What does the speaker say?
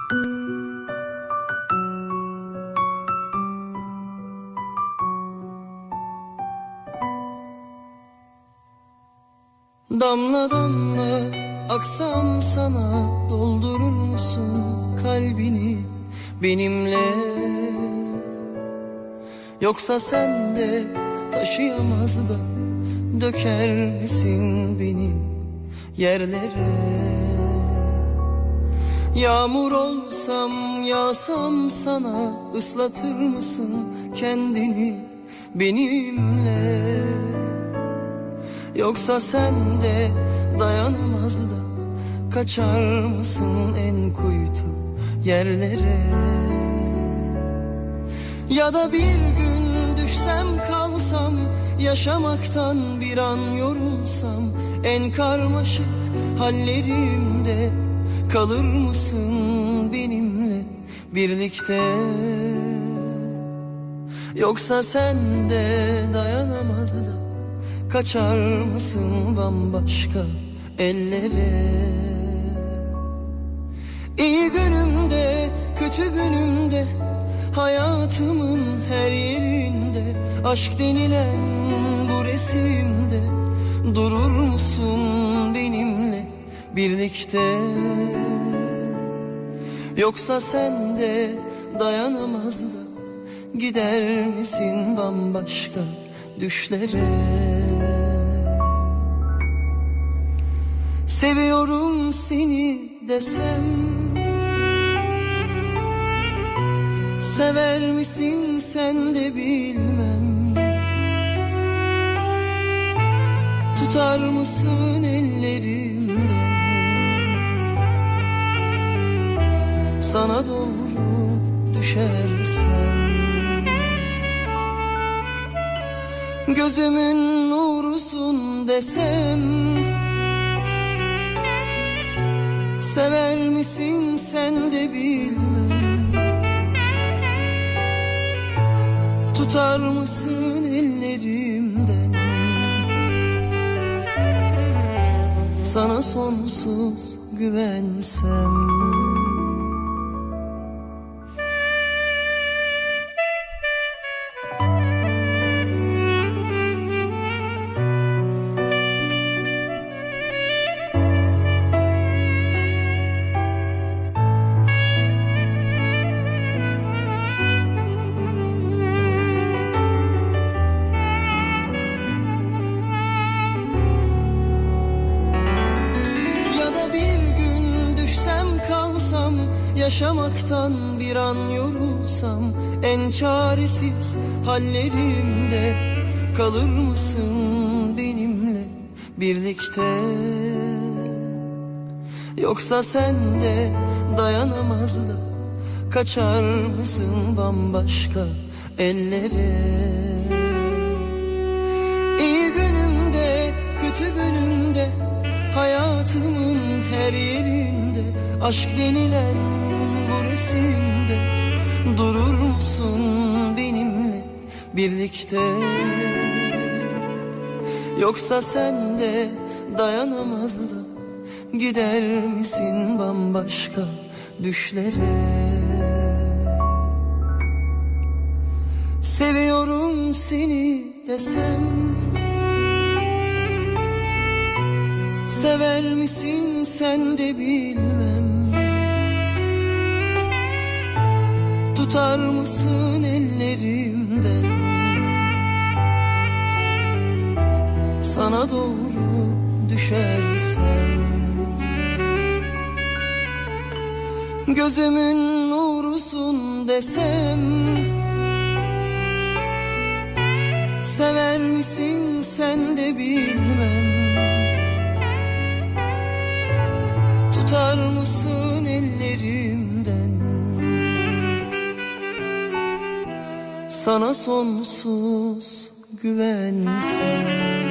Damla damla aksam sana, doldurur musun kalbini benimle? Yoksa sen de taşıyamaz da döker misin beni yerlere? Yağmur olsam, yağsam sana, ıslatır mısın kendini benimle? Yoksa sen de dayanamaz da kaçar mısın en kuytu yerlere? Ya da bir gün düşsem kalsam, yaşamaktan bir an yorulsam, en karmaşık hallerimde kalır mısın benimle birlikte? Yoksa sen de dayanamaz da kaçar mısın bambaşka ellere? İyi günümde, kötü günümde, hayatımın her yerinde, aşk denilen bu resimde durur musun benimle birlikte? Yoksa sen de dayanamaz da gider misin bambaşka düşlere? Seviyorum seni desem, sever misin sen de bilmem. Tutar mısın ellerimden, sana doğru düşersem? Gözümün nurusun desem, sever misin sen de bilmem. Tutar mısın ellerimden, sana sonsuz güvensem? Yaşamaktan bir an yorulsam, en çaresiz hallerimde kalır mısın benimle birlikte? Yoksa sen de dayanamaz da kaçar mısın bambaşka ellere? İyi günümde, kötü günümde, hayatımın her yerinde, aşk denilen bu resimde durur musun benimle birlikte? Yoksa sen de dayanamaz da gider misin bambaşka düşlere? Seviyorum seni desem, sever misin sen de bilmem. Tutar mısın ellerimden, sana doğru düşersem? Gözümün nurusun desem, sever misin sen de bilmem. Tutar mısın ellerimden, sana sonsuz güvensem?